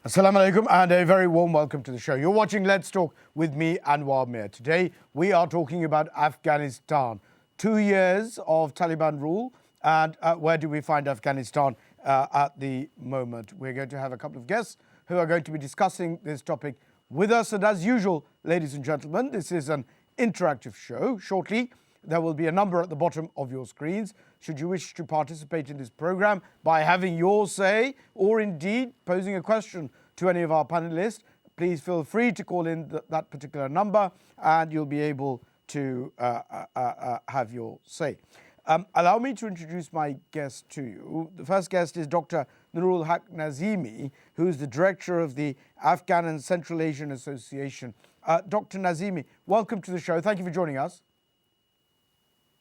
Assalamu alaikum and a very warm welcome to the show. You're watching Let's Talk with me, Anwar Mir. Today we are talking about Afghanistan. 2 years of Taliban rule and where do we find Afghanistan at the moment. We're going to have a couple of guests who are going to be discussing this topic with us. And as usual, ladies and gentlemen, this is an interactive show. Shortly, there will be a number at the bottom of your screens. Should you wish to participate in this program by having your say or indeed posing a question to any of our panelists, please feel free to call in that particular number and you'll be able to have your say. Allow me to introduce my guest to you. The first guest is Dr. Nurul Haq Nazimi, who is the director of the Afghan and Central Asian Association. Dr. Nazimi, welcome to the show. Thank you for joining us.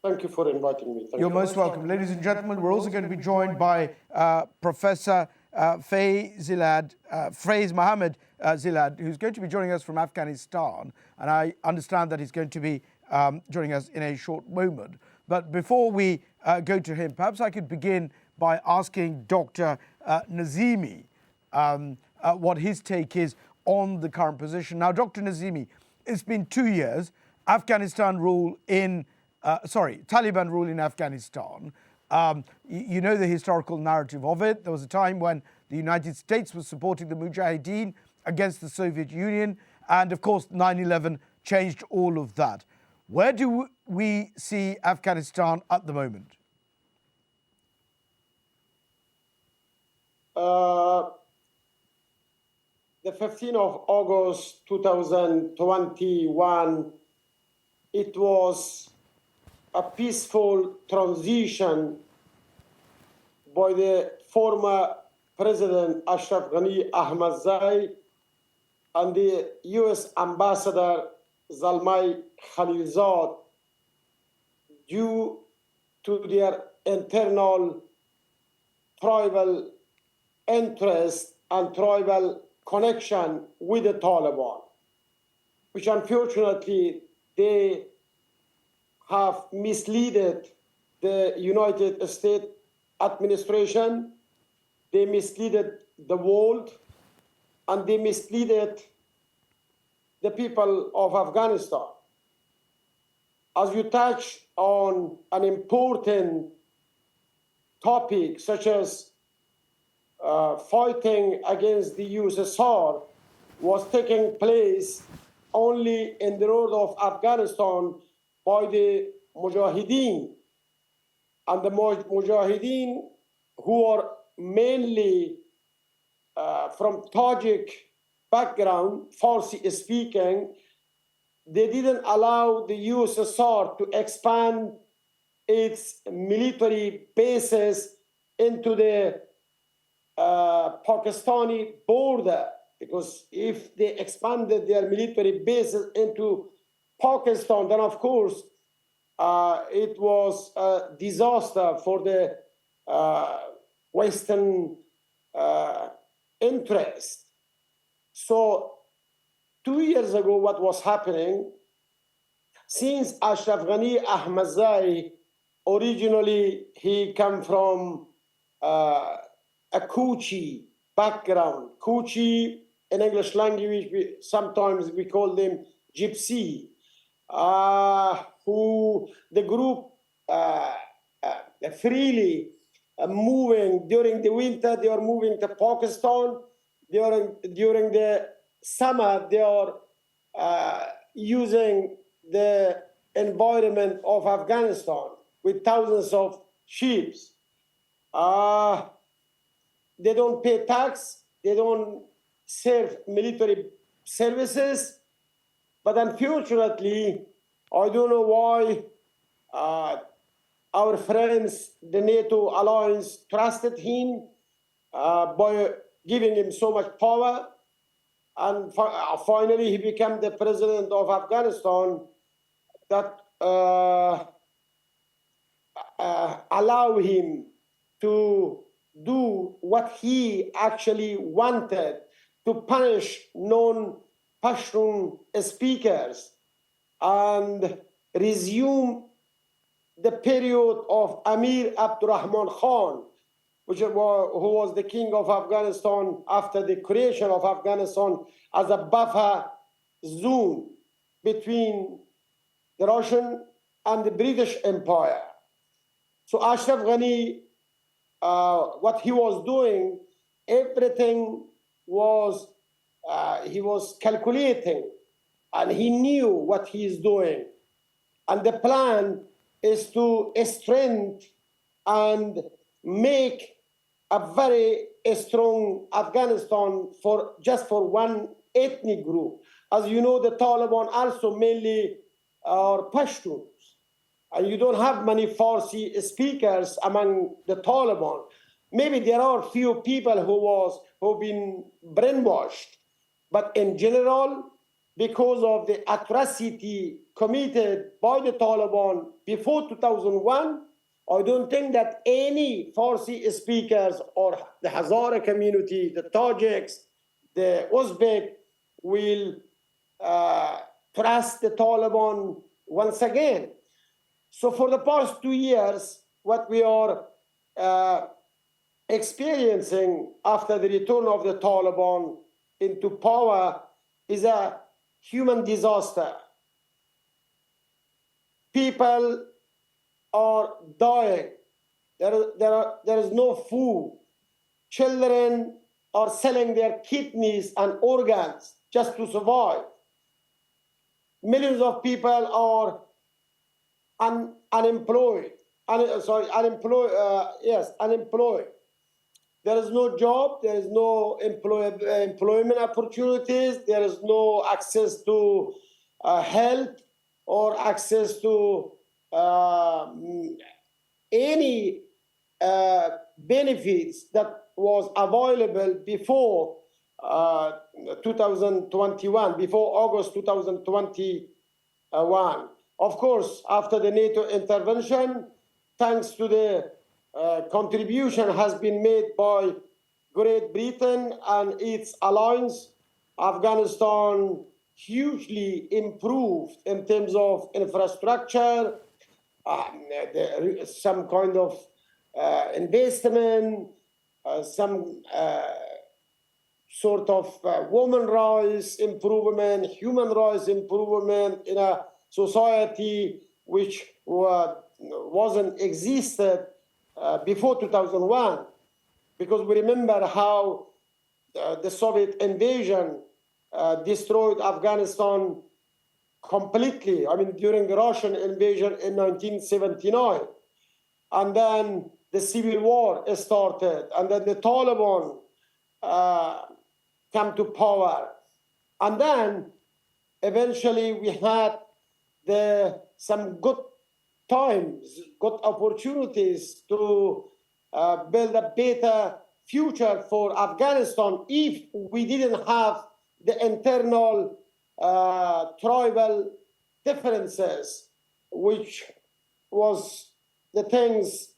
Thank you for inviting me. You're most welcome. Ladies and gentlemen, we're also going to be joined by Professor Faiz Mohammed Zilad, who's going to be joining us from Afghanistan. And I understand that he's going to be joining us in a short moment. But before we go to him, perhaps I could begin by asking Dr. Nazimi what his take is on the current position. Now, Dr. Nazimi, it's been 2 years. Taliban rule in Afghanistan. You know the historical narrative of it. There was a time when the United States was supporting the Mujahideen against the Soviet Union. And of course, 9/11 changed all of that. Where do we see Afghanistan at the moment? The 15th of August 2021, it was a peaceful transition by the former President Ashraf Ghani Ahmadzai and the U.S. Ambassador Zalmay Khalilzad due to their internal tribal interest and tribal connection with the Taliban, which unfortunately they have misled the United States administration, they misled the world, and they misled the people of Afghanistan. As you touch on an important topic such as fighting against the USSR was taking place only in the north of Afghanistan by the Mujahideen. And the Mujahideen, who are mainly from Tajik background, Farsi speaking, they didn't allow the USSR to expand its military bases into the Pakistani border, because if they expanded their military bases into Pakistan, then of course it was a disaster for the Western interest. So 2 years ago, what was happening, since Ashraf Ghani Ahmadzai, originally he came from a Kuchi background. Kuchi, in English language, sometimes we call them gypsy. Who the group freely moving during the winter, they are moving to Pakistan. During the summer, they are using the environment of Afghanistan with thousands of sheep. They don't pay tax, they don't serve military services, but unfortunately, I don't know why our friends, the NATO alliance, trusted him by giving him so much power. And finally, he became the president of Afghanistan that allow him to do what he actually wanted, to punish non-Pashtun speakers and resume the period of Amir Abdurrahman Khan, who was the king of Afghanistan after the creation of Afghanistan as a buffer zone between the Russian and the British Empire. So Ashraf Ghani, what he was doing, everything was, he was calculating, and he knew what he is doing. And the plan is to strengthen and make a very strong Afghanistan for just for one ethnic group. As you know, the Taliban also mainly are Pashtuns. And you don't have many Farsi speakers among the Taliban. Maybe there are few people who've been brainwashed, but in general, because of the atrocity committed by the Taliban before 2001, I don't think that any Farsi speakers or the Hazara community, the Tajiks, the Uzbek will trust the Taliban once again. So for the past 2 years, what we are experiencing after the return of the Taliban into power is a human disaster. People are dying. There is no food. Children are selling their kidneys and organs just to survive. Millions of people are unemployed. Unemployed. There is no job. There is no employment opportunities. There is no access to health or access to any benefits that was available before 2021, before August 2021. Of course, after the NATO intervention, thanks to the contribution has been made by Great Britain and its alliance, Afghanistan hugely improved in terms of infrastructure, some kind of investment, some sort of women rights improvement, human rights improvement in a society which wasn't existed before 2001. Because we remember how the Soviet invasion destroyed Afghanistan completely. I mean, during the Russian invasion in 1979. And then the civil war started. And then the Taliban came to power. And then eventually we had some good times, good opportunities to build a better future for Afghanistan if we didn't have the internal tribal differences, which was the things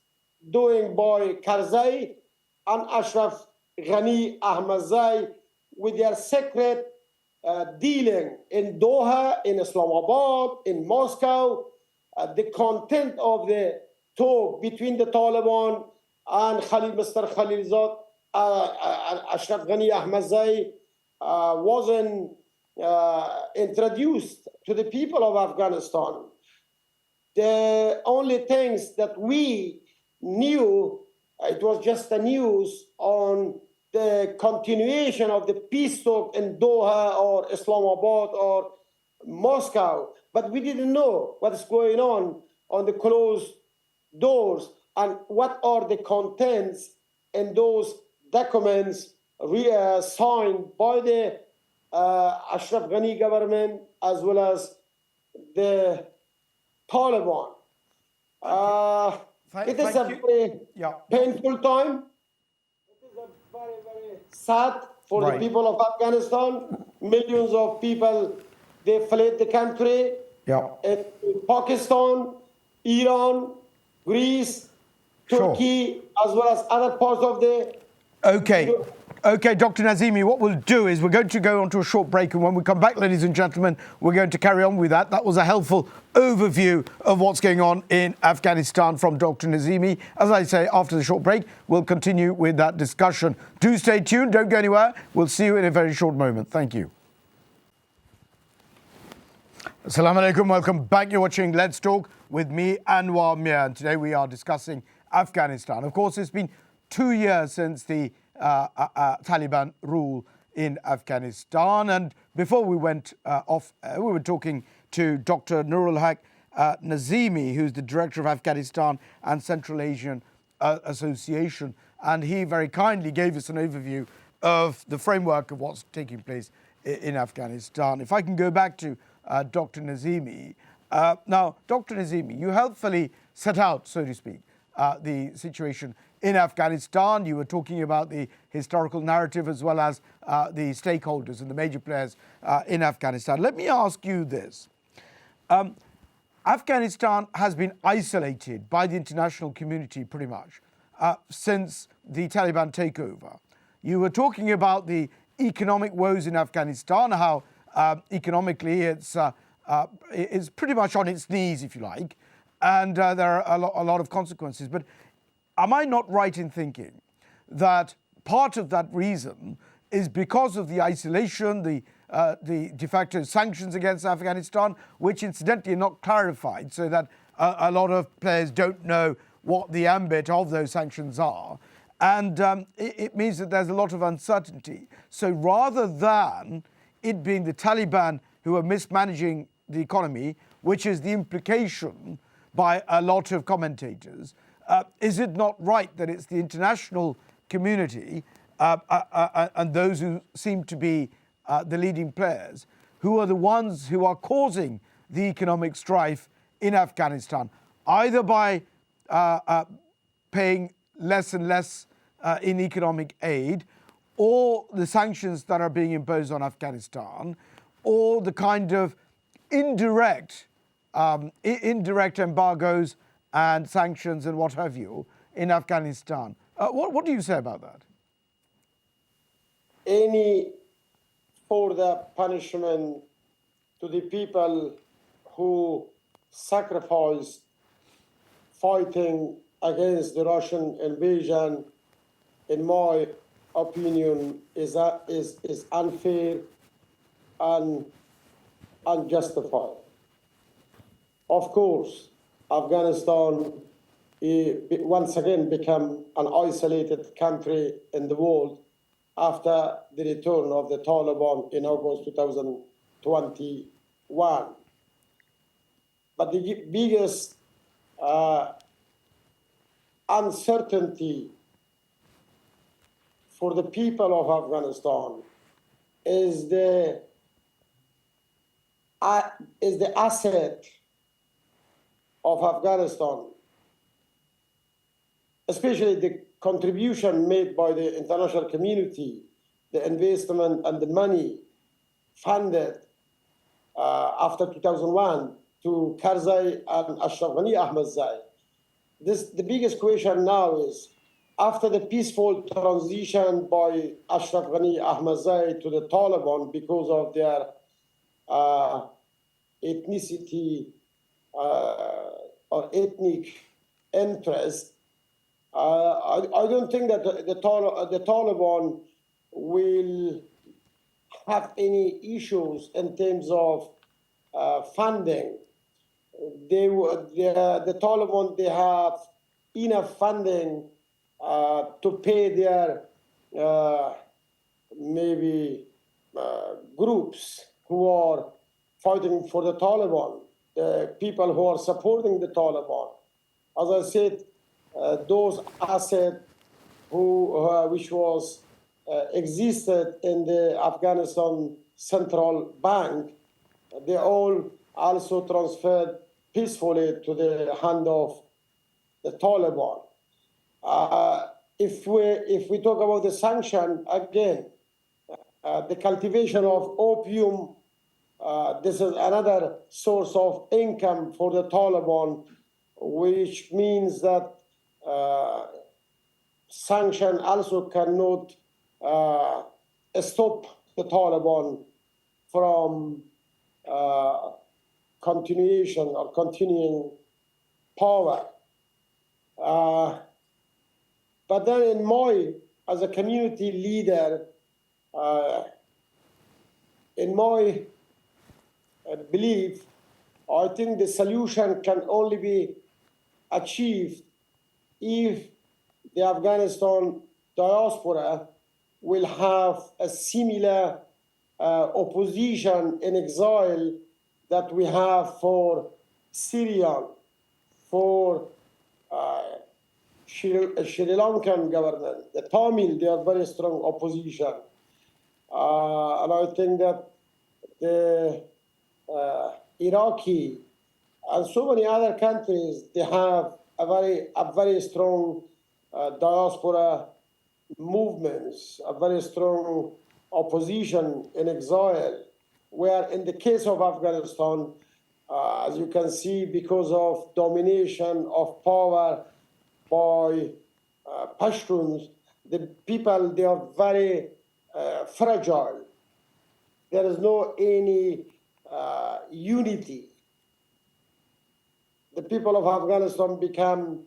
doing by Karzai and Ashraf Ghani Ahmadzai with their secret dealing in Doha, in Islamabad, in Moscow. The content of the talk between the Taliban and Mr. Khalilzad, Ashraf Ghani Ahmadzai wasn't introduced to the people of Afghanistan. The only things that we knew, it was just the news on the continuation of the peace talk in Doha or Islamabad or Moscow, but we didn't know what is going on the closed doors and what are the contents in those documents signed by the Ashraf Ghani government as well as the Taliban. It is a very painful time. It is a very, very sad for the people of Afghanistan. Millions of people, they fled the country. In Pakistan, Iran, Greece, Turkey, as well as other parts of the Okay. Okay, Dr. Nazimi, what we'll do is we're going to go on to a short break, and when we come back, ladies and gentlemen, we're going to carry on with that. That was a helpful overview of what's going on in Afghanistan from Dr. Nazimi. As I say, after the short break, we'll continue with that discussion. Do stay tuned, don't go anywhere. We'll see you in a very short moment. Thank you. Assalamu alaikum, welcome back. You're watching Let's Talk with me, Anwar Mir, and today we are discussing Afghanistan. Of course, it's been 2 years since the Taliban rule in Afghanistan, and before we went off, we were talking to Dr. Nurul Haq Nazimi, who's the director of Afghanistan and Central Asian Association, and he very kindly gave us an overview of the framework of what's taking place in Afghanistan. If I can go back to Dr. Nazimi. Now, Dr. Nazimi, you helpfully set out, so to speak, the situation in Afghanistan. You were talking about the historical narrative as well as the stakeholders and the major players in Afghanistan. Let me ask you this. Afghanistan has been isolated by the international community pretty much since the Taliban takeover. You were talking about the economic woes in Afghanistan, how economically it's pretty much on its knees, if you like, and there are a lot of consequences. But am I not right in thinking that part of that reason is because of the isolation, the de facto sanctions against Afghanistan, which incidentally are not clarified, so that a lot of players don't know what the ambit of those sanctions are. And it means that there's a lot of uncertainty. So rather than it being the Taliban who are mismanaging the economy, which is the implication by a lot of commentators, is it not right that it's the international community and those who seem to be the leading players who are the ones who are causing the economic strife in Afghanistan, either by paying less and less in economic aid, or the sanctions that are being imposed on Afghanistan, or the kind of indirect embargoes and sanctions and what have you in Afghanistan? What do you say about that? Any further punishment to the people who sacrificed fighting against the Russian invasion, in my opinion, is unfair and unjustified. Of course, Afghanistan once again became an isolated country in the world after the return of the Taliban in August 2021. But the biggest uncertainty for the people of Afghanistan is the asset of Afghanistan, especially the contribution made by the international community, the investment and the money funded after 2001 to Karzai and Ashraf Ghani Ahmadzai. The biggest question now is, after the peaceful transition by Ashraf Ghani Ahmadzai to the Taliban because of their ethnicity or ethnic interest, I don't think that the Taliban will have any issues in terms of funding. The Taliban, they have enough funding to pay their groups who are fighting for the Taliban, the people who are supporting the Taliban. As I said, those assets which was existed in the Afghanistan Central Bank, they all also transferred peacefully to the hand of the Taliban. If we talk about the sanction, again, the cultivation of opium, this is another source of income for the Taliban, which means that sanction also cannot stop the Taliban from continuing power. But then as a community leader, in my belief, I think the solution can only be achieved if the Afghanistan diaspora will have a similar opposition in exile that we have for Syrian, for Sri Lankan government. The Tamil, they are very strong opposition. And I think that the Iraqi and so many other countries, they have a very strong diaspora movements, a very strong opposition in exile, where in the case of Afghanistan, as you can see, because of domination of power by Pashtuns, the people, they are very fragile. There is no any unity. The people of Afghanistan become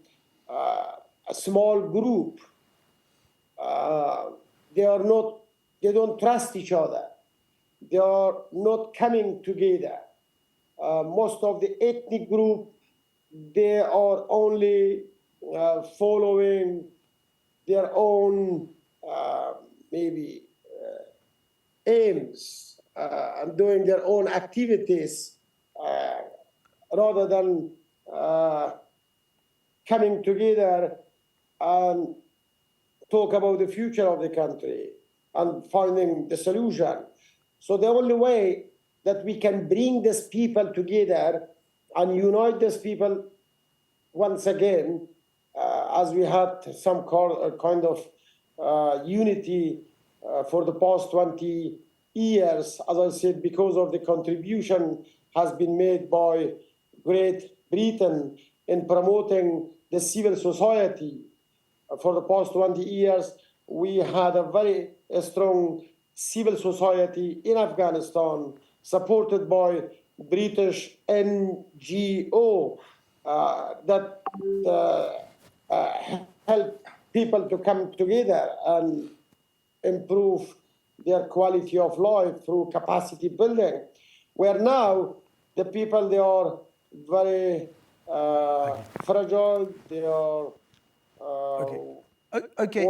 a small group. They don't trust each other. They are not coming together. Most of the ethnic group, they are only following their own aims and doing their own activities rather than coming together and talk about the future of the country and finding the solution. So the only way that we can bring these people together and unite these people once again, as we had some kind of unity for the past 20 years, as I said, because of the contribution has been made by Great Britain in promoting the civil society. For the past 20 years, we had a very strong civil society in Afghanistan, supported by British NGO that help people to come together and improve their quality of life through capacity building. Where now the people, they are very fragile, they are Okay,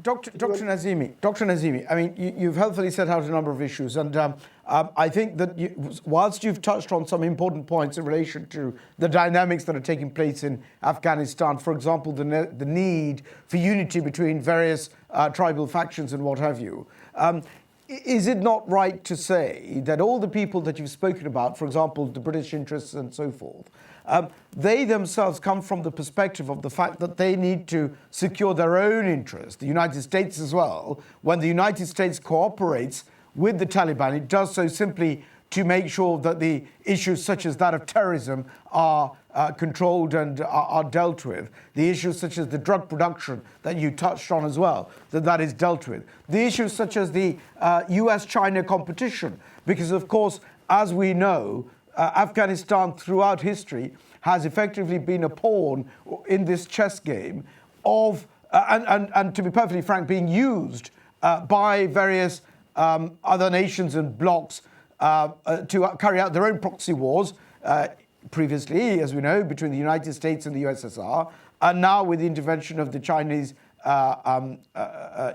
Dr. Nazimi, I mean, you've helpfully set out a number of issues, and I think that whilst you've touched on some important points in relation to the dynamics that are taking place in Afghanistan, for example, the need for unity between various tribal factions and what have you, is it not right to say that all the people that you've spoken about, for example, the British interests and so forth, they themselves come from the perspective of the fact that they need to secure their own interests, the United States as well. When the United States cooperates with the Taliban, it does so simply to make sure that the issues such as that of terrorism are controlled and are dealt with. The issues such as the drug production that you touched on as well, that is dealt with. The issues such as the US-China competition, because of course, as we know, Afghanistan throughout history has effectively been a pawn in this chess game of, and to be perfectly frank, being used by various other nations and blocs to carry out their own proxy wars, previously, as we know, between the United States and the USSR, and now with the intervention of the Chinese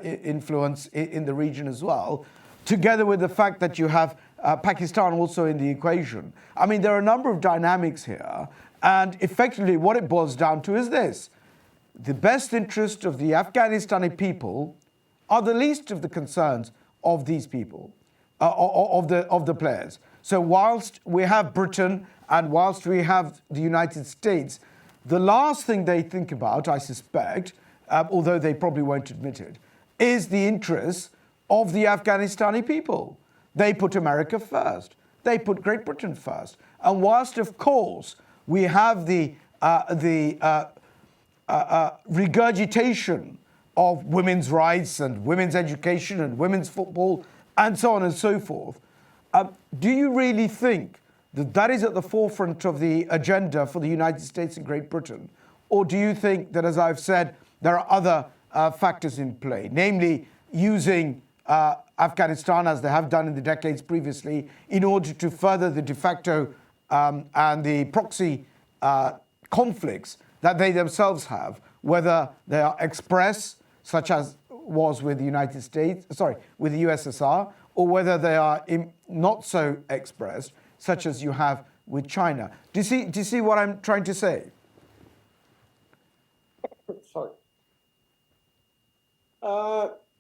influence in the region as well, together with the fact that you have Pakistan also in the equation. I mean, there are a number of dynamics here, and effectively what it boils down to is this: the best interest of the Afghanistani people are the least of the concerns of these people, of the players. So whilst we have Britain and whilst we have the United States, the last thing they think about, I suspect, although they probably won't admit it, is the interests of the Afghanistani people. They put America first. They put Great Britain first. And whilst, of course, we have the regurgitation of women's rights and women's education and women's football and so on and so forth. Do you really think that that is at the forefront of the agenda for the United States and Great Britain? Or do you think that, as I've said, there are other factors in play, namely using Afghanistan, as they have done in the decades previously, in order to further the de facto and the proxy conflicts that they themselves have, whether they are express, such as was with the United States, with the USSR, or whether they are not so expressed, such as you have with China. Do you see what I'm trying to say? Sorry.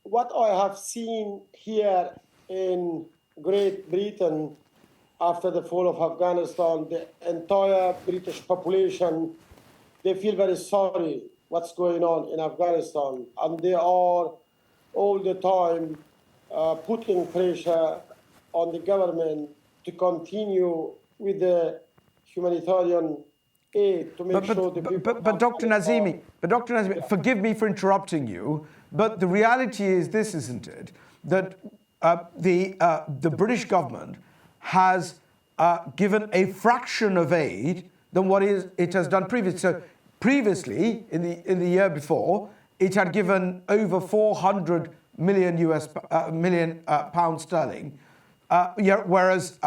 What I have seen here in Great Britain after the fall of Afghanistan, the entire British population, they feel very sorry what's going on in Afghanistan, and they are all the time putting pressure on the government to continue with the humanitarian aid to make sure the people. But Dr. Nazimi, forgive me for interrupting you, but the reality is this, isn't it? That the British government has given a fraction of aid than what it has done previously. So previously, in the year before, it had given over 400 million pounds sterling, whereas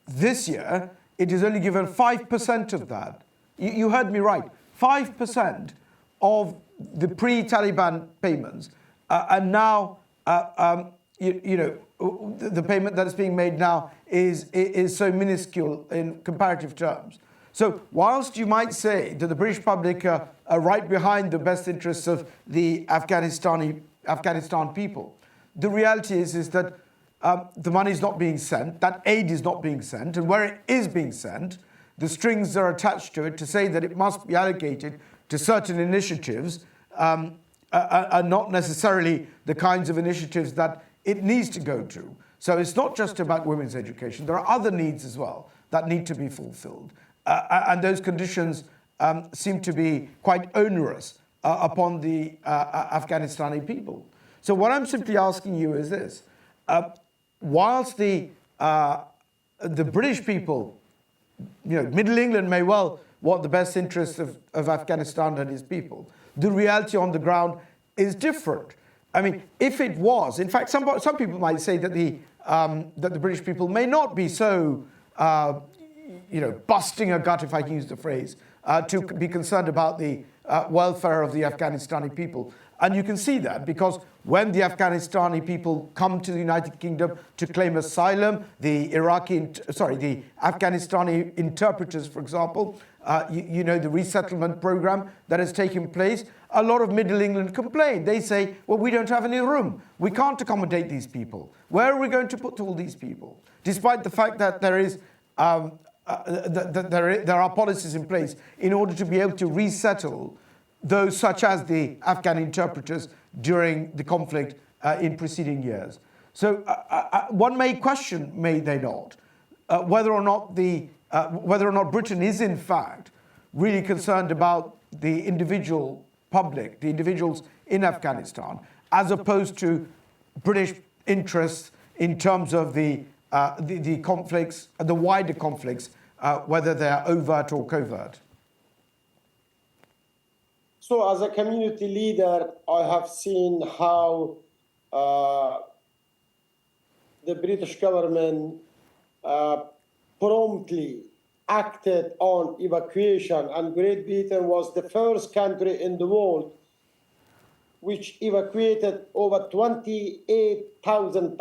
this year it has only given 5% of that. You heard me right. 5% of the pre-Taliban payments, and now the payment that is being made now is so minuscule in comparative terms. So whilst you might say that the British public are right behind the best interests of the Afghanistan people, the reality is that the money is not being sent, that aid is not being sent, and where it is being sent, the strings are attached to it to say that it must be allocated to certain initiatives, are not necessarily the kinds of initiatives that it needs to go to. So it's not just about women's education. There are other needs as well that need to be fulfilled. And those conditions seem to be quite onerous upon the Afghanistani people. So what I'm simply asking you is this. Whilst the British people, Middle England may well want the best interests of Afghanistan and its people, the reality on the ground is different. I mean, if it was, in fact, some people might say that the British people may not be so, busting a gut, if I can use the phrase, to be concerned about the welfare of the Afghanistani people. And you can see that because when the Afghanistani people come to the United Kingdom to claim asylum, the Afghanistani interpreters, for example, the resettlement program that has taken place, a lot of Middle England complain. They say, well, we don't have any room. We can't accommodate these people. Where are we going to put all these people? Despite the fact that there are policies in place in order to be able to resettle those such as the Afghan interpreters during the conflict in preceding years. So one may question, may they not, whether or not Britain is in fact really concerned about the individual public, the individuals in Afghanistan, as opposed to British interests in terms of the conflicts, the wider conflicts, whether they are overt or covert. So as a community leader, I have seen how the British government promptly acted on evacuation, and Great Britain was the first country in the world which evacuated over 28,000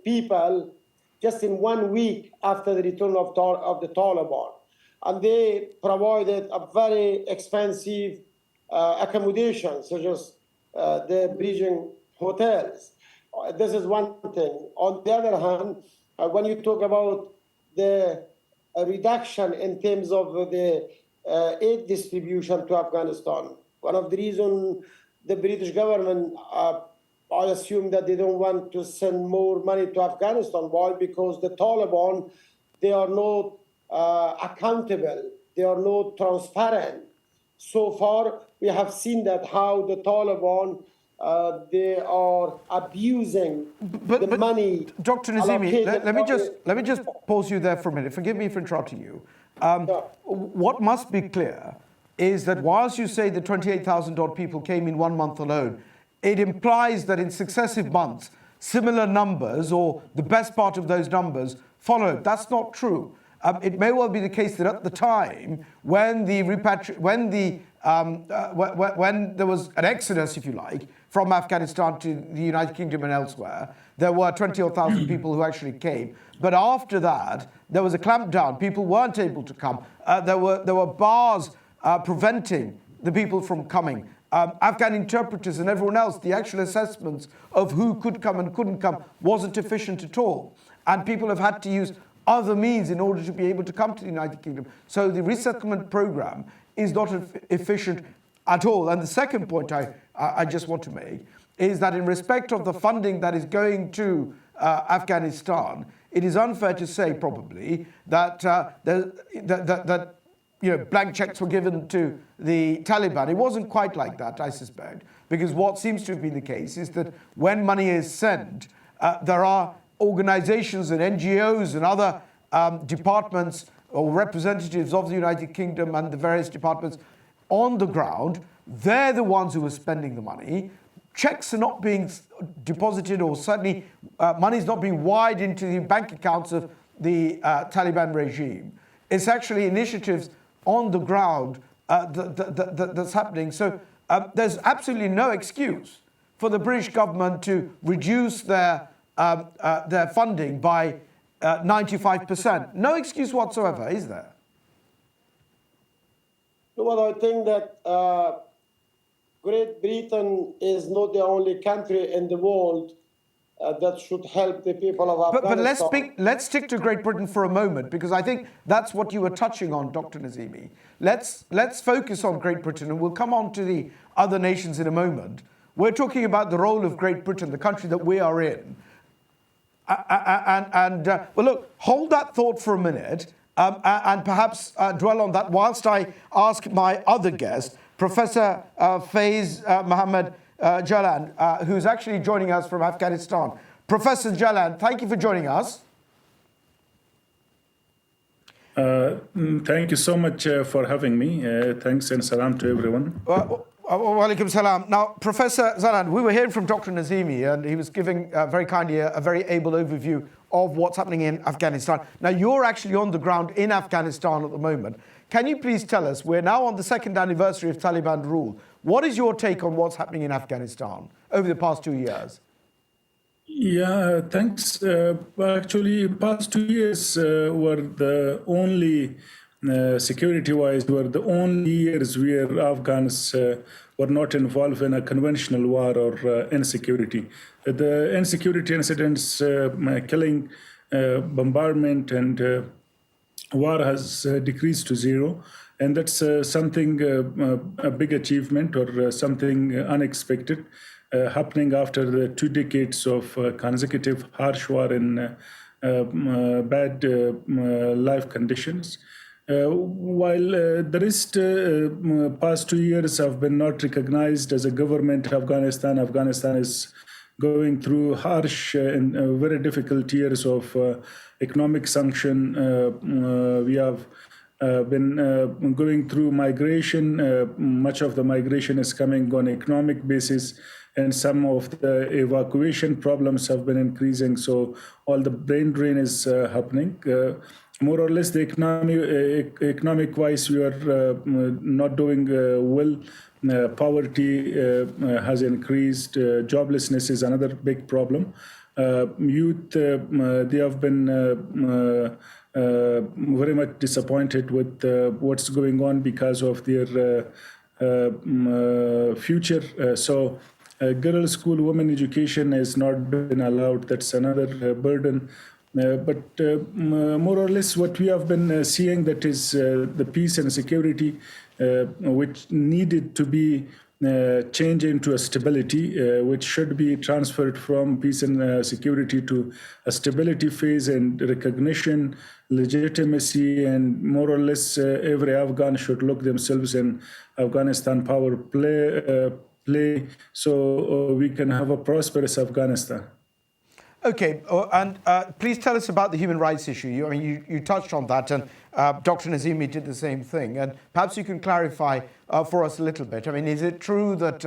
people just in 1 week after the return of the Taliban. And they provided a very expensive accommodation, such as the bridging hotels. This is one thing. On the other hand, when you talk about the reduction in terms of the aid distribution to Afghanistan, one of the reasons the British government, I assume that they don't want to send more money to Afghanistan. Why? Because the Taliban, they are not accountable. They are not transparent. so far, we have seen that how the Taliban, they are abusing the money. Dr. Nazimi, allocated let me just pause you there for a minute. Forgive me for interrupting you. Yeah. What must be clear is that whilst you say the 28,000 odd people came in 1 month alone, it implies that in successive months, similar numbers or the best part of those numbers followed. That's not true. It may well be the case that at the time, when there was an exodus, if you like, from Afghanistan to the United Kingdom and elsewhere, there were 20 or 1,000 people who actually came. But after that, there was a clampdown. People weren't able to come. There were bars preventing the people from coming. Afghan interpreters and everyone else, the actual assessments of who could come and couldn't come wasn't efficient at all. And people have had to use other means in order to be able to come to the United Kingdom. So the resettlement program is not efficient at all. And the second point I just want to make is that in respect of the funding that is going to Afghanistan, it is unfair to say probably that blank checks were given to the Taliban. It wasn't quite like that, I suspect, because what seems to have been the case is that when money is sent, there are organizations and NGOs and other departments or representatives of the United Kingdom and the various departments on the ground. They're the ones who are spending the money. Checks are not being deposited, or certainly money is not being wired into the bank accounts of the Taliban regime. It's actually initiatives on the ground that's happening. So there's absolutely no excuse for the British government to reduce their funding by 95%. No excuse whatsoever, is there? Well, I think that Great Britain is not the only country in the world that should help the people of Afghanistan. But let's stick to Great Britain for a moment, because I think that's what you were touching on, Dr. Nazimi. Let's focus on Great Britain, and we'll come on to the other nations in a moment. We're talking about the role of Great Britain, the country that we are in. Well, look, hold that thought for a minute and perhaps dwell on that whilst I ask my other guest, Professor Faiz Mohammed Jalan, who's actually joining us from Afghanistan. Professor Jalan, thank you for joining us. Thank you so much for having me. Thanks and salam to everyone. Walaikum salam. Now, Professor Jalan, we were hearing from Dr. Nazimi, and he was giving very kindly a very able overview of what's happening in Afghanistan. Now, you're actually on the ground in Afghanistan at the moment. Can you please tell us, we're now on the second anniversary of Taliban rule. What is your take on what's happening in Afghanistan over the past 2 years? Yeah, thanks. Actually, past 2 years were the only, security-wise, were the only years where Afghans were not involved in a conventional war or insecurity. The insecurity incidents, killing, bombardment, and war has decreased to zero. And that's something, a big achievement or something unexpected happening after the 2 decades of consecutive harsh war in bad life conditions. While the rest past 2 years have been not recognized as a government, Afghanistan is going through harsh and very difficult years of economic sanction. We have been going through migration. Much of the migration is coming on economic basis, and some of the evacuation problems have been increasing. So all the brain drain is happening. More or less, the economic-wise, we are not doing well. Poverty has increased. Joblessness is another big problem. Youth, they have been very much disappointed with what's going on because of their future. So girls' school, women education has not been allowed. That's another burden. But more or less what we have been seeing, that is the peace and security which needed to be change into a stability, which should be transferred from peace and security to a stability phase and recognition, legitimacy, and more or less every Afghan should look themselves in Afghanistan power play so we can have a prosperous Afghanistan. Okay, and please tell us about the human rights issue. You touched on that, and Dr. Nazimi did the same thing. And perhaps you can clarify for us a little bit. I mean, is it true that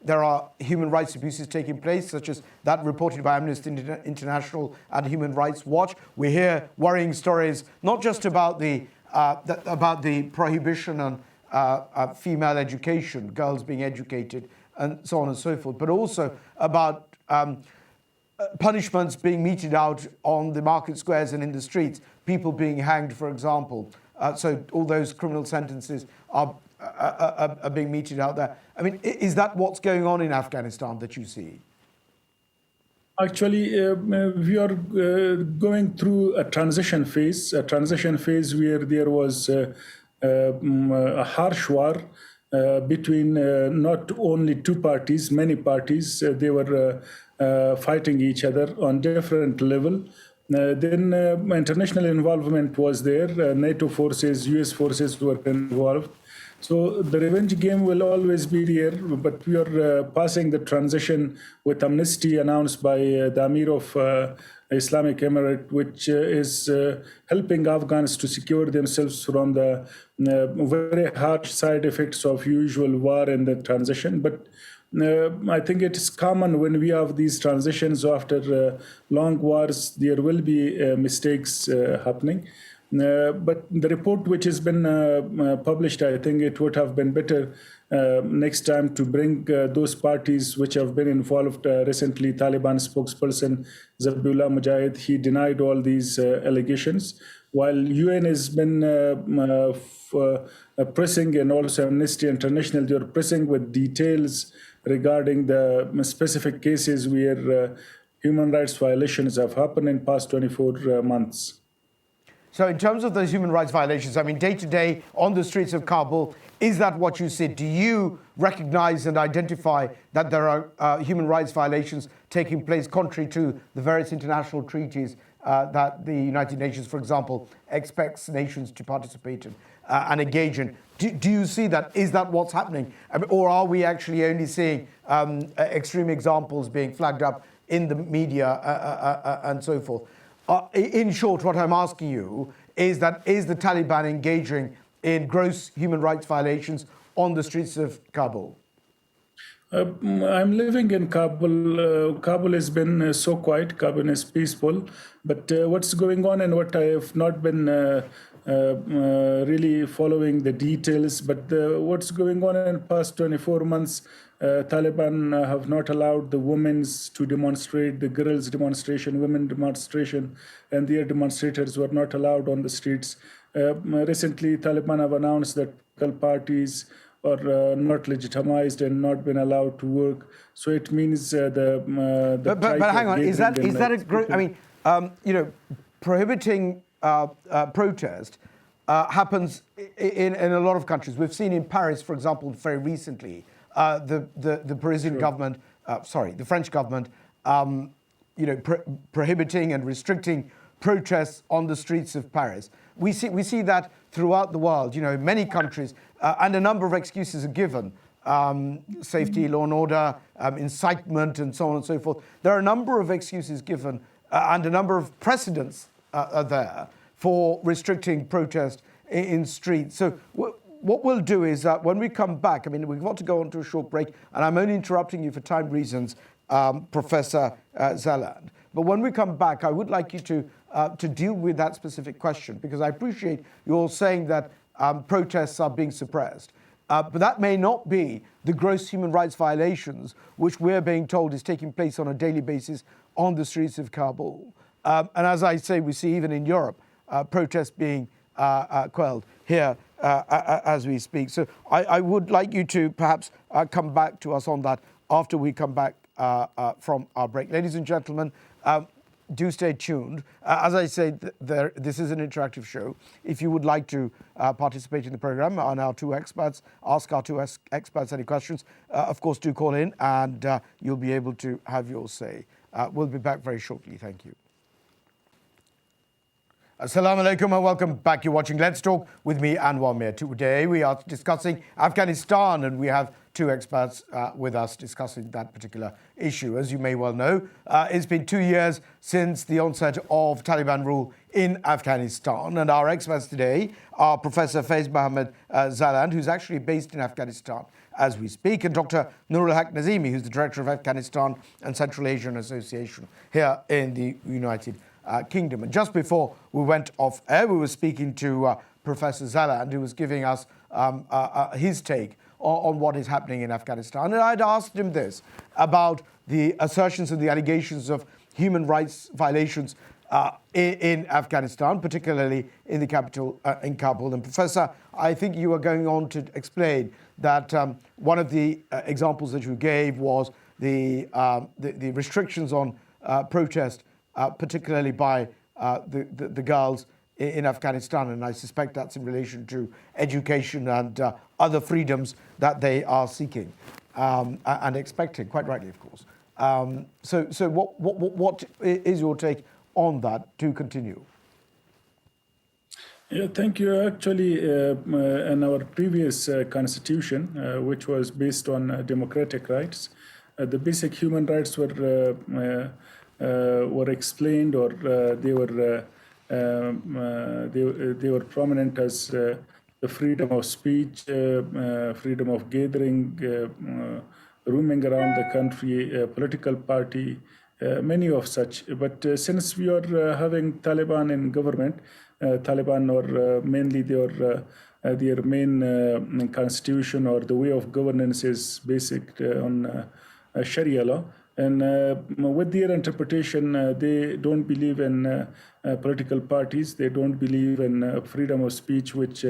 there are human rights abuses taking place, such as that reported by Amnesty International and Human Rights Watch? We hear worrying stories, not just about the prohibition on female education, girls being educated, and so on and so forth, but also about punishments being meted out on the market squares and in the streets, people being hanged, for example. So all those criminal sentences are being meted out there. I mean, is that what's going on in Afghanistan that you see? Actually, we are going through a transition phase where there was a harsh war between not only two parties, many parties. They were fighting each other on different level. Then international involvement was there. NATO forces, US forces were involved. So the revenge game will always be there, but we are passing the transition with amnesty announced by the Amir of Islamic Emirate, which is helping Afghans to secure themselves from the very harsh side effects of usual war and the transition. But I think it is common when we have these transitions after long wars, there will be mistakes happening. But the report which has been published, I think it would have been better next time to bring those parties which have been involved. Recently, Taliban spokesperson Zabihullah Mujahid, he denied all these allegations, while UN has been pressing, and also Amnesty International, they are pressing with details regarding the specific cases where human rights violations have happened in past 24 months. So in terms of those human rights violations, I mean, day to day on the streets of Kabul, is that what you see? Do you recognize and identify that there are human rights violations taking place contrary to the various international treaties that the United Nations, for example, expects nations to participate in and engage in? Do you see that? Is that what's happening? I mean, or are we actually only seeing extreme examples being flagged up in the media and so forth? In short, what I'm asking you is that is the Taliban engaging in gross human rights violations on the streets of Kabul? I'm living in Kabul. Kabul has been so quiet. Kabul is peaceful. But what's going on and what I have not been really following the details, but what's going on in the past 24 months, Taliban have not allowed the women to demonstrate, the girls' demonstration, women demonstration, and their demonstrators were not allowed on the streets. Recently, Taliban have announced that political parties are not legitimized and not been allowed to work. So it means But hang on, is that a I mean, prohibiting protest happens in a lot of countries. We've seen in Paris, for example, very recently, the Parisian government, the French government, prohibiting and restricting protests on the streets of Paris. We see that throughout the world. Many countries, and a number of excuses are given: safety, law and order, incitement, and so on and so forth. There are a number of excuses given, and a number of precedents are there for restricting protest in streets. So what we'll do is that when we come back, I mean, we've got to go on to a short break, and I'm only interrupting you for time reasons, Professor Zaland. But when we come back, I would like you to deal with that specific question, because I appreciate you all saying that protests are being suppressed. But that may not be the gross human rights violations which we're being told is taking place on a daily basis on the streets of Kabul. And as I say, we see even in Europe protests being quelled here as we speak. So I would like you to perhaps come back to us on that after we come back from our break. Ladies and gentlemen, do stay tuned. As I say, this is an interactive show. If you would like to participate in the program on our two experts, ask our two experts any questions, of course, do call in and you'll be able to have your say. We'll be back very shortly. Thank you. Assalamu alaikum and welcome back. You're watching Let's Talk with me, Anwar Mir. Today we are discussing Afghanistan and we have two experts with us discussing that particular issue. As you may well know, it's been 2 years since the onset of Taliban rule in Afghanistan, and our experts today are Professor Faiz Mohammed Zaland, who's actually based in Afghanistan as we speak, and Dr. Nurul Haq Nazimi, who's the Director of Afghanistan and Central Asian Association here in the United Kingdom. And just before we went off air, we were speaking to Professor Zaland, who was giving us his take on what is happening in Afghanistan. And I'd asked him this about the assertions and the allegations of human rights violations in Afghanistan, particularly in the capital, in Kabul. And Professor, I think you were going on to explain that one of the examples that you gave was the restrictions on protest, particularly by the girls in Afghanistan, and I suspect that's in relation to education and other freedoms that they are seeking and expecting, quite rightly, of course. So what is your take on that to continue? Yeah, thank you. Actually, in our previous constitution, which was based on democratic rights, the basic human rights were explained, or they were prominent as the freedom of speech, freedom of gathering, roaming around the country, political party, many of such. But since we are having Taliban in government, Taliban, or mainly their main constitution or the way of governance is based on Sharia law. And with their interpretation, they don't believe in political parties. They don't believe in freedom of speech, which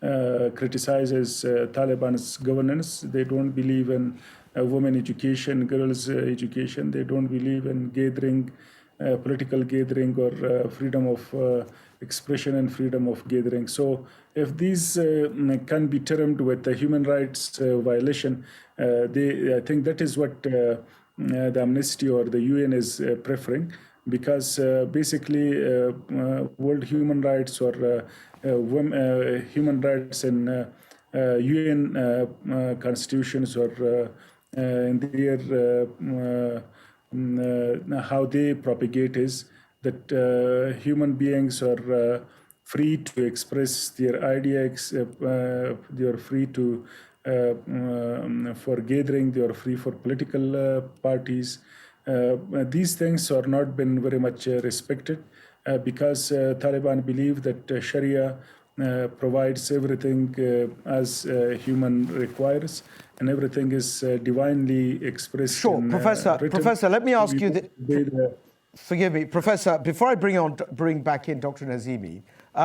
criticizes Taliban's governance. They don't believe in women education, girls' education. They don't believe in gathering, political gathering, or freedom of expression and freedom of gathering. So if these can be termed with a human rights violation, I think that is what the Amnesty or the UN is preferring, because basically world human rights or human rights in UN constitutions or in their how they propagate is that human beings are free to express their ideas, they are free to for gathering, they are free for political parties. These things are not been very much respected because Taliban believe that Sharia provides everything as human requires, and everything is divinely expressed. Sure, Professor, let me ask you. Forgive me, Professor. Before I bring back in Dr. Nazimi,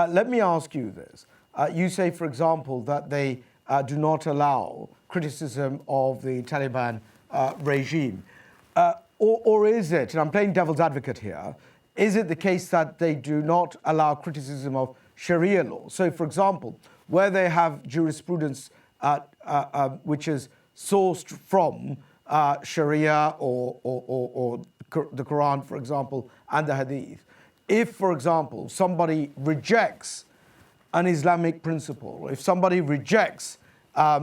let me ask you this. You say, for example, that they do not allow criticism of the Taliban regime. Or is it, and I'm playing devil's advocate here, is it the case that they do not allow criticism of Sharia law? So, for example, where they have jurisprudence which is sourced from Sharia or the Quran, for example, and the Hadith, if, for example, somebody rejects an Islamic principle, if somebody rejects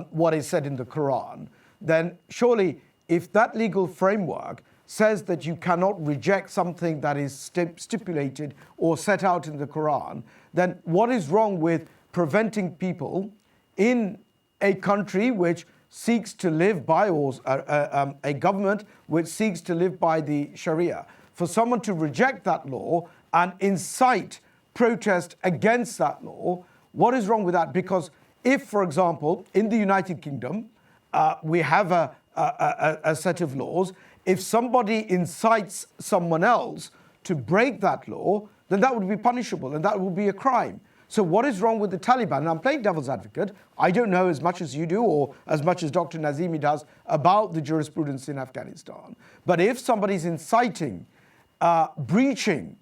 what is said in the Quran, then surely if that legal framework says that you cannot reject something that is stipulated or set out in the Quran, then what is wrong with preventing people in a country which seeks to live by, or a government which seeks to live by the Sharia, for someone to reject that law and incite protest against that law? What is wrong with that? Because if, for example, in the United Kingdom, we have a set of laws, if somebody incites someone else to break that law, then that would be punishable and that would be a crime. So what is wrong with the Taliban? And I'm playing devil's advocate. I don't know as much as you do or as much as Dr. Nazimi does about the jurisprudence in Afghanistan. But if somebody's inciting breaching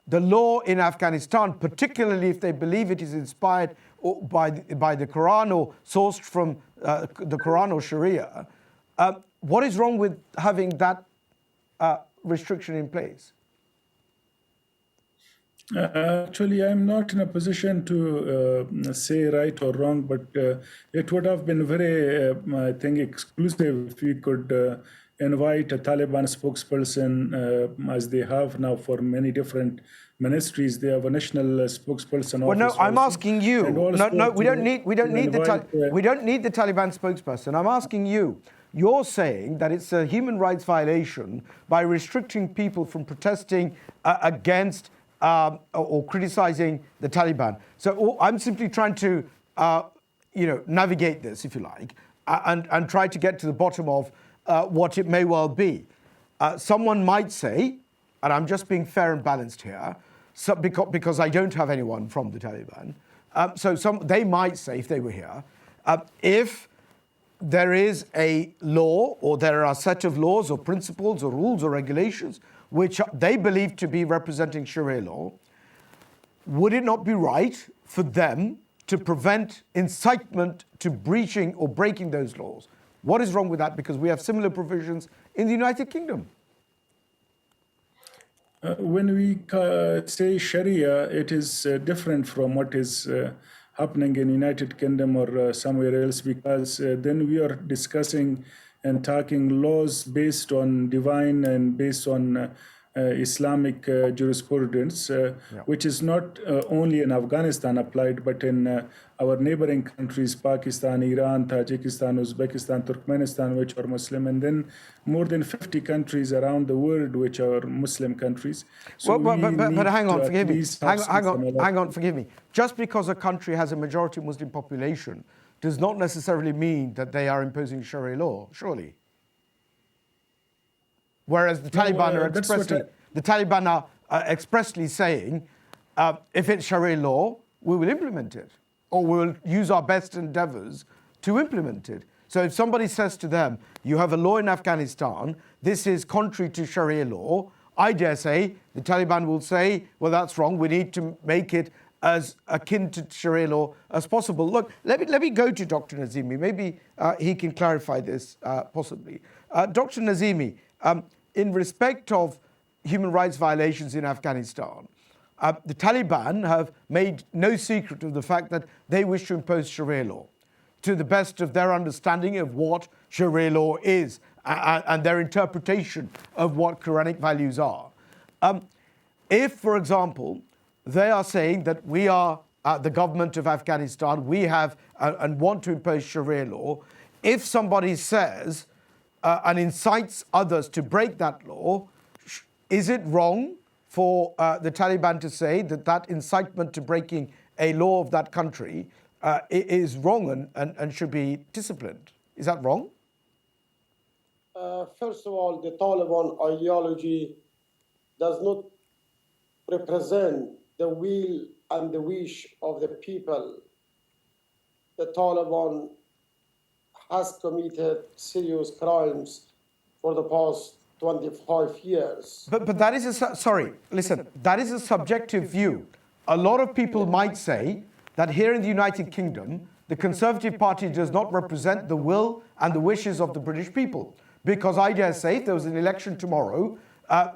the law in Afghanistan, particularly if they believe it is inspired by the Quran or sourced from the Quran or Sharia, what is wrong with having that restriction in place? Actually, I'm not in a position to say right or wrong, but it would have been very, I think, exclusive if we could invite a Taliban spokesperson, as they have now for many different ministries. They have a national spokesperson. Well, no, office I'm also. asking you. And No, also we don't need the Taliban spokesperson. I'm asking you. You're saying that it's a human rights violation by restricting people from protesting against or criticizing the Taliban. So I'm simply trying to, navigate this, if you like, and try to get to the bottom of what it may well be. Someone might say, and I'm just being fair and balanced here, so because I don't have anyone from the Taliban. They might say, if they were here, if there is a law or there are a set of laws or principles or rules or regulations which they believe to be representing Sharia law, would it not be right for them to prevent incitement to breaching or breaking those laws? What is wrong with that? Because we have similar provisions in the United Kingdom. When we say Sharia, it is different from what is happening in United Kingdom or somewhere else, because then we are discussing and talking laws based on divine and based on Islamic jurisprudence, which is not only in Afghanistan applied, but in our neighboring countries, Pakistan, Iran, Tajikistan, Uzbekistan, Turkmenistan, which are Muslim, and then more than 50 countries around the world which are Muslim countries. So but hang on, forgive me. Hang on, forgive me. Just because a country has a majority Muslim population does not necessarily mean that they are imposing Sharia law, surely. Whereas the Taliban are expressly saying, if it's Sharia law, we will implement it, or we will use our best endeavors to implement it. So if somebody says to them, you have a law in Afghanistan, this is contrary to Sharia law, I dare say the Taliban will say, well, that's wrong. We need to make it as akin to Sharia law as possible. Look, let me go to Dr. Nazimi. Maybe he can clarify this possibly. Dr. Nazimi, in respect of human rights violations in Afghanistan, the Taliban have made no secret of the fact that they wish to impose Sharia law to the best of their understanding of what Sharia law is and their interpretation of what Quranic values are. If, for example, they are saying that we are the government of Afghanistan, we have and want to impose Sharia law, if somebody says and incites others to break that law, is it wrong for the Taliban to say that that incitement to breaking a law of that country is wrong and should be disciplined? Is that wrong? First of all, the Taliban ideology does not represent the will and the wish of the people. The Taliban has committed serious crimes for the past 25 years. But that is that is a subjective view. A lot of people might say that here in the United Kingdom, the Conservative Party does not represent the will and the wishes of the British people. Because I dare say, if there was an election tomorrow,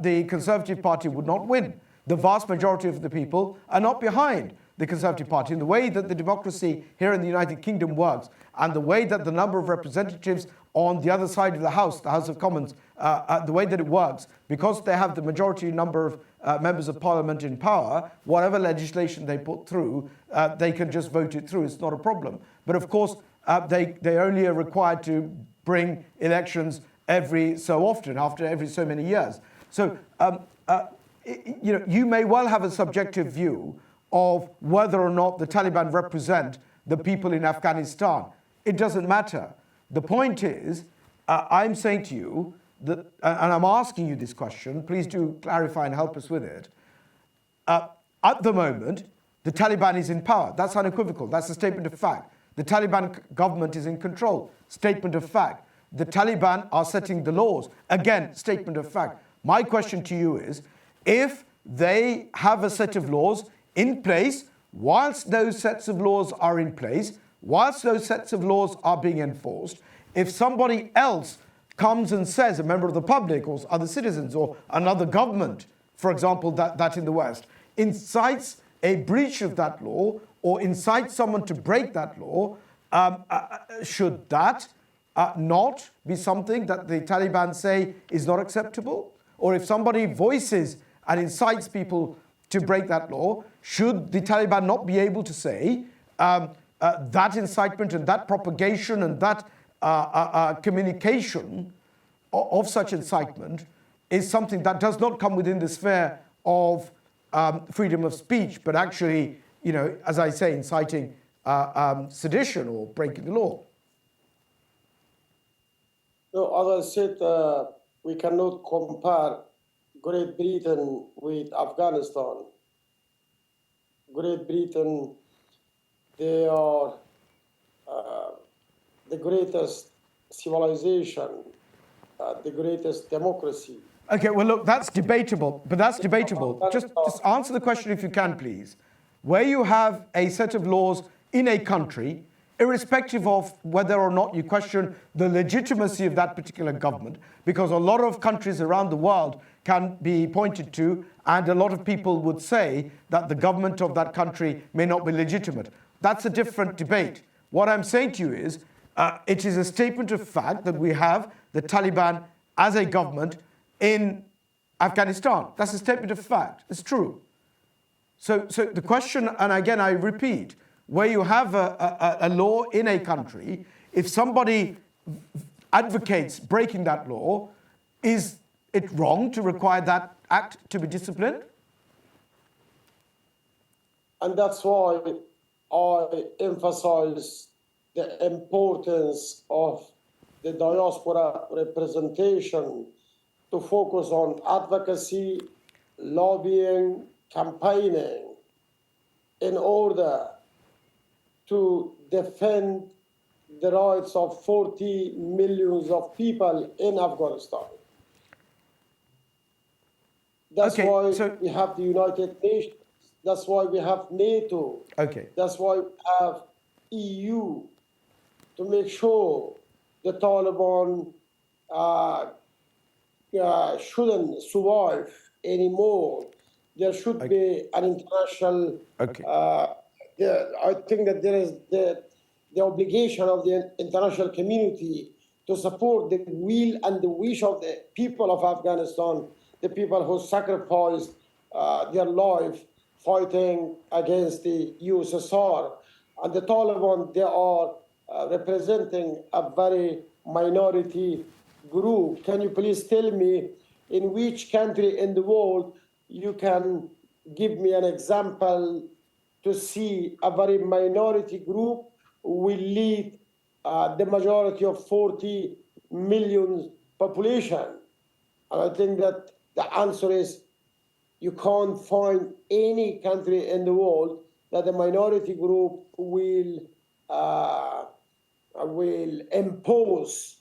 the Conservative Party would not win. The vast majority of the people are not behind the Conservative Party. In the way that the democracy here in the United Kingdom works, and the way that the number of representatives on the other side of the House of Commons, the way that it works, because they have the majority number of members of Parliament in power, whatever legislation they put through, they can just vote it through. It's not a problem. But of course, they only are required to bring elections every so often, after every so many years. So, you may well have a subjective view of whether or not the Taliban represent the people in Afghanistan. It doesn't matter. The point is, I'm saying to you, that, and I'm asking you this question, please do clarify and help us with it. At the moment, the Taliban is in power. That's unequivocal. That's a statement of fact. The Taliban government is in control. Statement of fact. The Taliban are setting the laws. Again, statement of fact. My question to you is, if they have a set of laws in place, whilst those sets of laws are in place, whilst those sets of laws are being enforced, if somebody else comes and says, a member of the public or other citizens or another government, for example, that in the West, incites a breach of that law or incites someone to break that law, should that not be something that the Taliban say is not acceptable? Or if somebody voices and incites people to break that law, should the Taliban not be able to say that incitement and that propagation and that communication of such incitement is something that does not come within the sphere of freedom of speech, but actually, you know, as I say, inciting sedition or breaking the law? No, as I said, we cannot compare Great Britain with Afghanistan. Great Britain, they are the greatest civilization, the greatest democracy. Okay, well, look, that's debatable, but that's debatable. Just answer the question if you can, please. Where you have a set of laws in a country, irrespective of whether or not you question the legitimacy of that particular government, because a lot of countries around the world can be pointed to, and a lot of people would say that the government of that country may not be legitimate. That's a different debate. What I'm saying to you is, it is a statement of fact that we have the Taliban as a government in Afghanistan. That's a statement of fact. It's true. So the question, and again I repeat, where you have a law in a country, if somebody advocates breaking that law, is it wrong to require that act to be disciplined? And that's why I emphasize the importance of the diaspora representation to focus on advocacy, lobbying, campaigning in order to defend the rights of 40 million of people in Afghanistan. That's why we have the United Nations. That's why we have NATO. Okay. That's why we have EU to make sure the Taliban shouldn't survive anymore. There should be an international. I think that there is the obligation of the international community to support the will and the wish of the people of Afghanistan, the people who sacrificed their life fighting against the USSR. And the Taliban, they are representing a very minority group. Can you please tell me in which country in the world you can give me an example to see a very minority group will lead the majority of 40 million population? And I think that the answer is you can't find any country in the world that the minority group will impose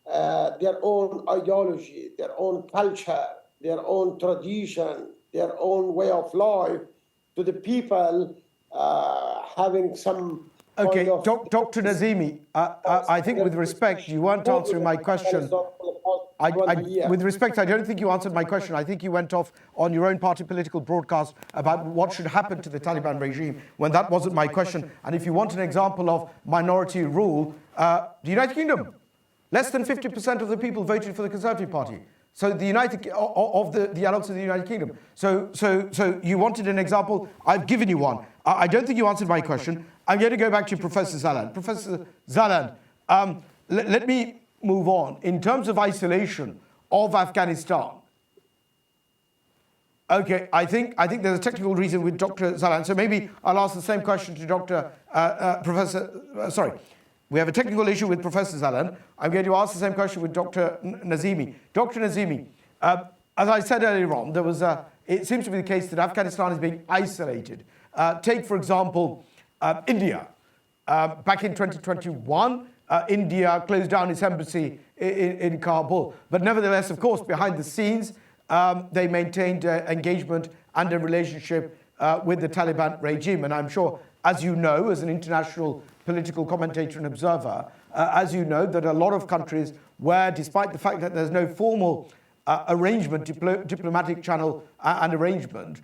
their own ideology, their own culture, their own tradition, their own way of life to the people having some. Okay, Dr. Nazimi, I think with respect, you weren't answering my question. With respect, I don't think you answered my question. I think you went off on your own party political broadcast about what should happen to the Taliban regime when that wasn't my question. And if you want an example of minority rule, the United Kingdom, less than 50% of the people voted for the Conservative Party. So the the adults of the United Kingdom. So you wanted an example. I've given you one. I don't think you answered my question. I'm going to go back to Professor Zaland. Professor Zaland, let me move on. In terms of isolation of Afghanistan, okay, I think there's a technical reason with Dr. Zaland. So maybe I'll ask the same question to Professor. We have a technical issue with Professor Zaland. I'm going to ask the same question with Dr. Nazimi. Dr. Nazimi, as I said earlier on, it seems to be the case that Afghanistan is being isolated. Take, for example, India. Back in 2021, India closed down its embassy in Kabul. But nevertheless, of course, behind the scenes, they maintained engagement and a relationship with the Taliban regime. And I'm sure, as you know, as an international political commentator and observer, as you know, that a lot of countries where, despite the fact that there's no formal arrangement, diplomatic channel and arrangement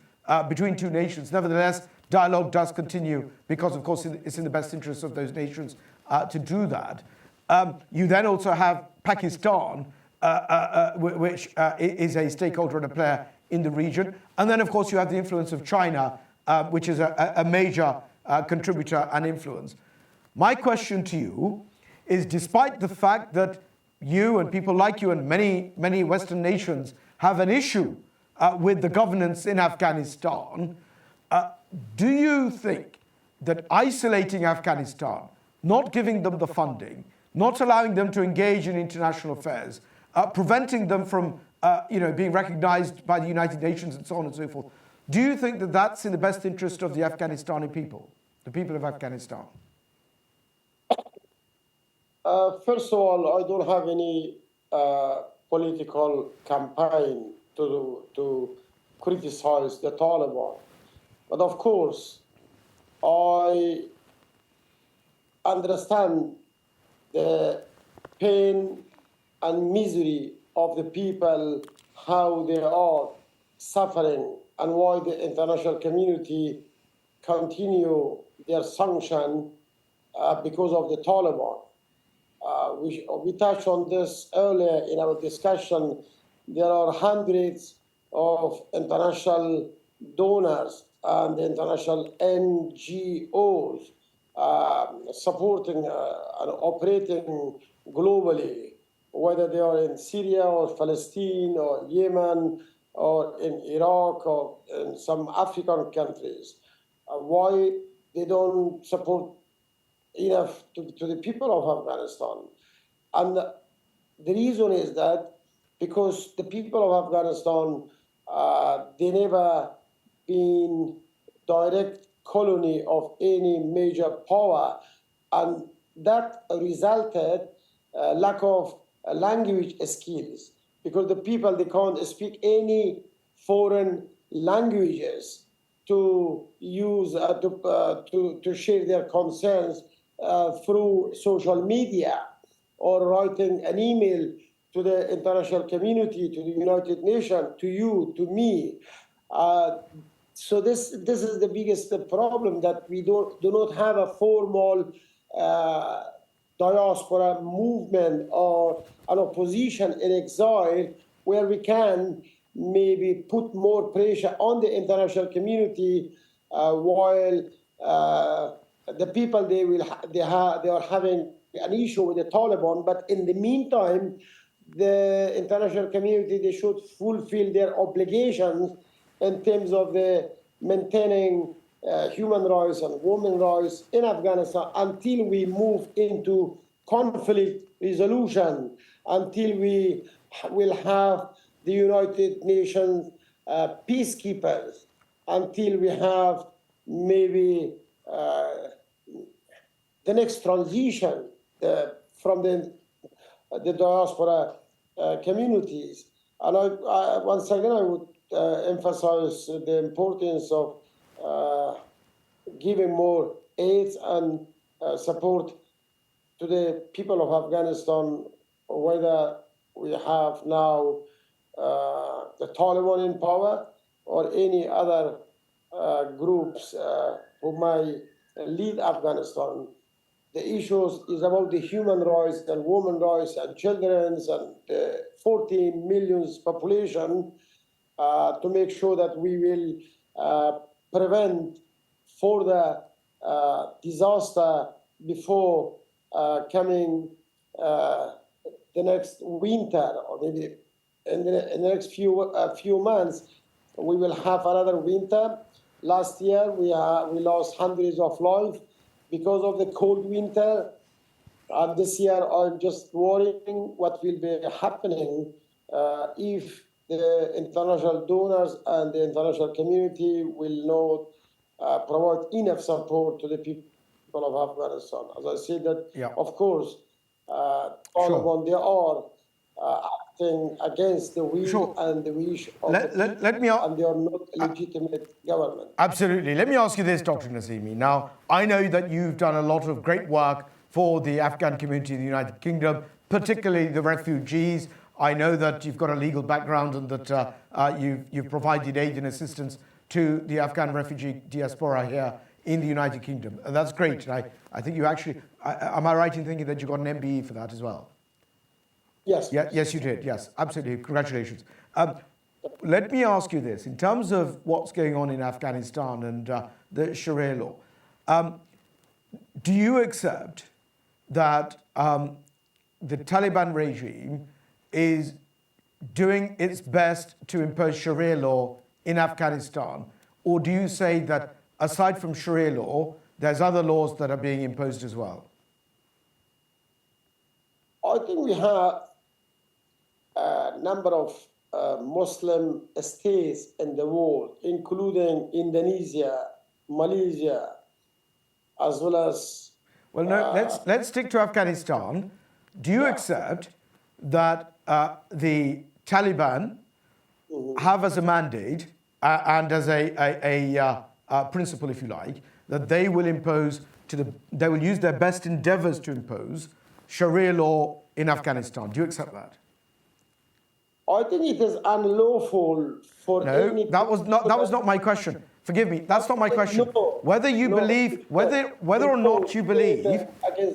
between two nations, nevertheless, dialogue does continue because, of course, it's in the best interest of those nations to do that. You then also have Pakistan, which is a stakeholder and a player in the region. And then, of course, you have the influence of China, which is a major contributor and influence. My question to you is, despite the fact that you and people like you and many Western nations have an issue with the governance in Afghanistan, do you think that isolating Afghanistan, not giving them the funding, not allowing them to engage in international affairs, preventing them from being recognized by the United Nations and so on and so forth, do you think that that's in the best interest of the Afghanistani people, the people of Afghanistan? First of all, I don't have any political campaign to criticize the Taliban. But of course, I understand the pain and misery of the people, how they are suffering, and why the international community continue their sanction because of the Taliban. We touched on this earlier in our discussion. There are hundreds of international donors and international NGOs supporting and operating globally, whether they are in Syria or Palestine or Yemen or in Iraq or in some African countries. Why they don't support enough to the people of Afghanistan? And the reason is that because the people of Afghanistan, they never been direct colony of any major power, and that resulted lack of language skills, because the people, they can't speak any foreign languages to use to share their concerns through social media or writing an email to the international community, to the United Nations, to you, to me. So this is the biggest problem, that we do not have a formal diaspora movement or an opposition in exile where we can maybe put more pressure on the international community while the people, they are having an issue with the Taliban. But in the meantime, the international community, they should fulfill their obligations in terms of the maintaining human rights and women's rights in Afghanistan until we move into conflict resolution, until we will have the United Nations peacekeepers, until we have maybe the next transition from the diaspora communities. And I once again, I would emphasize the importance of giving more aid and support to the people of Afghanistan, whether we have now the Taliban in power or any other groups who may lead Afghanistan. The issues is about the human rights and women's rights and children's and 40 million population, to make sure that we will prevent further disaster before coming the next winter, or maybe in the next few months we will have another winter. Last year we lost hundreds of lives because of the cold winter. This year I'm just worrying what will be happening if the international donors and the international community will not provide enough support to the people of Afghanistan. As I said that, of course, Taliban, they are acting against the will Sure. and the wish of Let- the let- people, let me a- and they are not legitimate government. Absolutely. Let me ask you this, Dr. Nazimi. Now, I know that you've done a lot of great work for the Afghan community in the United Kingdom, particularly the refugees. I know that you've got a legal background and that you've provided aid and assistance to the Afghan refugee diaspora here in the United Kingdom. And that's great. And I think you actually, am I right in thinking that you got an MBE for that as well? Yes. Yeah, yes, you did. Yes, absolutely. Congratulations. Let me ask you this. In terms of what's going on in Afghanistan and the Sharia law, do you accept that the Taliban regime is doing its best to impose Sharia law in Afghanistan? Or do you say that aside from Sharia law, there's other laws that are being imposed as well? I think we have a number of Muslim states in the world, including Indonesia, Malaysia, as well as. Well, no, let's stick to Afghanistan. Do you accept that the Taliban have as a mandate and as a principle, if you like, that they will they will use their best endeavors to impose Sharia law in Afghanistan? Do you accept that? I think it is unlawful for any. No, that was not my question. Forgive me, that's not my question. No, Whether you no, believe, whether or not you believe,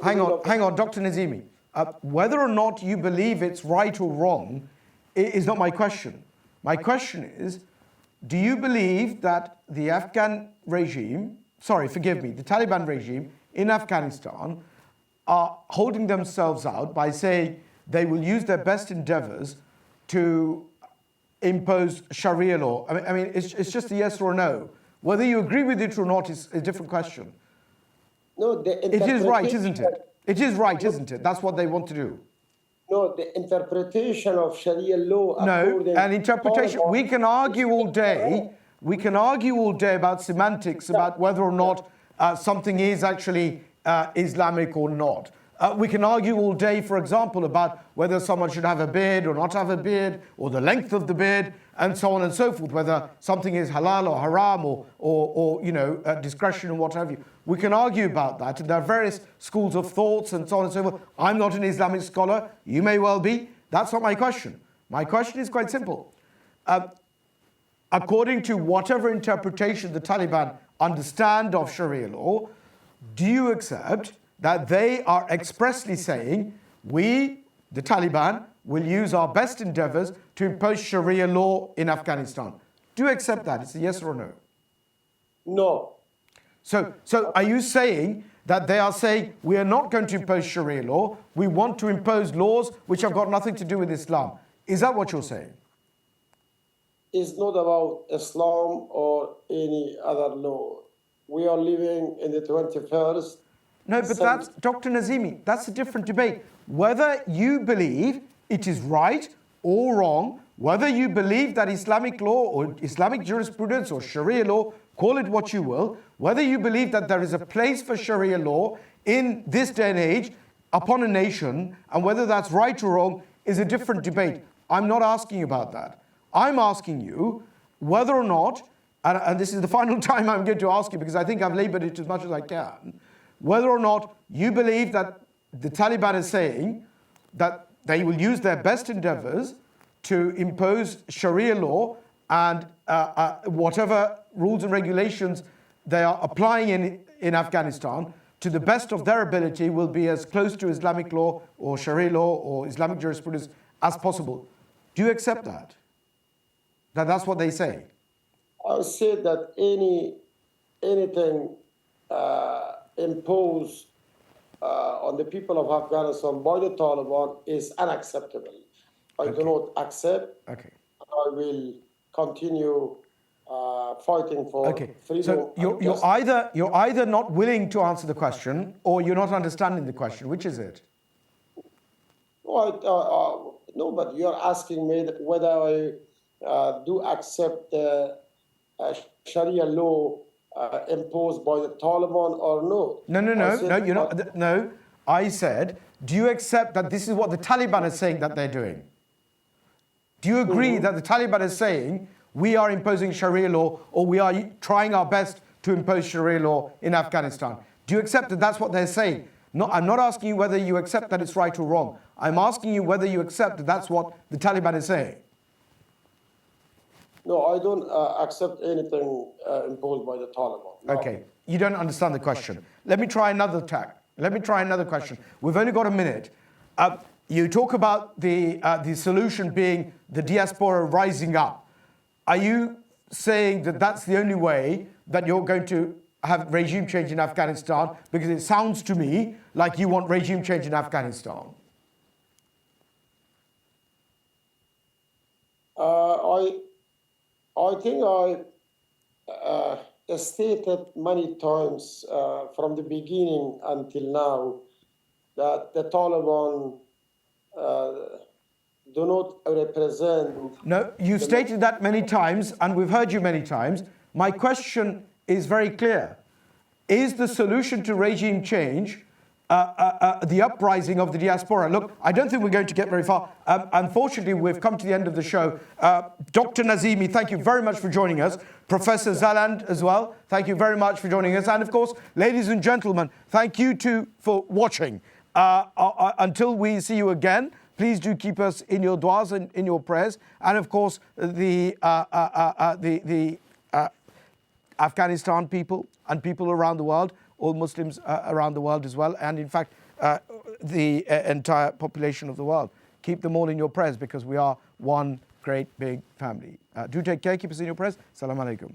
hang on, Dr. Nazimi, whether or not you believe it's right or wrong is not my question. My question is, do you believe that the Afghan regime, the Taliban regime in Afghanistan are holding themselves out by saying they will use their best endeavors to impose Sharia law? I mean, it's just a yes or no. Whether you agree with it or not is a different question. No, It is right, isn't it? It is right, isn't it? That's what they want to do. No, the interpretation of Sharia law. No, an interpretation. We can argue all day. We can argue all day about semantics, about whether or not something is actually Islamic or not. We can argue all day, for example, about whether someone should have a beard or not have a beard, or the length of the beard, and so on and so forth, whether something is halal or haram or discretion and what have you. We can argue about that, and there are various schools of thoughts and so on and so forth. I'm not an Islamic scholar. You may well be. That's not my question. My question is quite simple. According to whatever interpretation the Taliban understand of Sharia law, do you accept that they are expressly saying, we, the Taliban, will use our best endeavors to impose Sharia law in Afghanistan? Do you accept that? It's a yes or no? No. So are you saying that they are saying, we are not going to impose Sharia law, we want to impose laws which have got nothing to do with Islam? Is that what you're saying? It's not about Islam or any other law. We are living in the 21st. No, but that's, Dr. Nazimi, that's a different debate. Whether you believe it is right or wrong, whether you believe that Islamic law or Islamic jurisprudence or Sharia law, call it what you will, whether you believe that there is a place for Sharia law in this day and age upon a nation, and whether that's right or wrong is a different debate. I'm not asking about that. I'm asking you whether or not, and this is the final time I'm going to ask you because I think I've labored it as much as I can, whether or not you believe that the Taliban is saying that they will use their best endeavors to impose Sharia law and whatever rules and regulations they are applying in Afghanistan to the best of their ability will be as close to Islamic law or Sharia law or Islamic jurisprudence as possible. Do you accept that? That's what they say? I would say that anything imposed on the people of Afghanistan by the Taliban is unacceptable. I do not accept. Okay. I will continue fighting for freedom. So you're either not willing to answer the question or you're not understanding the question. Which is it? No, but you're asking me whether I do accept the Sharia law imposed by the Taliban or not. No, you're not. No, I said, do you accept that this is what the Taliban is saying that they're doing? Do you agree that the Taliban is saying we are imposing Sharia law, or we are trying our best to impose Sharia law in Afghanistan? Do you accept that that's what they're saying? No, I'm not asking you whether you accept that it's right or wrong. I'm asking you whether you accept that that's what the Taliban is saying. No, I don't accept anything imposed by the Taliban. No. Okay, you don't understand the question. Let me try another tack. Let me try another question. We've only got a minute. You talk about the solution being the diaspora rising up. Are you saying that that's the only way that you're going to have regime change in Afghanistan? Because it sounds to me like you want regime change in Afghanistan. I think I stated many times from the beginning until now that the Taliban do not represent... No, you stated that many times, and we've heard you many times. My question is very clear. Is the solution to regime change the uprising of the diaspora? Look, I don't think we're going to get very far. Unfortunately, we've come to the end of the show. Dr. Nazimi, thank you very much for joining us. Professor Zaland as well, thank you very much for joining us. And of course, ladies and gentlemen, thank you too for watching. Until we see you again, please do keep us in your du'as and in your prayers. And of course, the Afghanistan people and people around the world, all Muslims around the world as well, and in fact, the entire population of the world. Keep them all in your prayers because we are one great big family. Do take care, keep us in your prayers. Assalamu alaikum.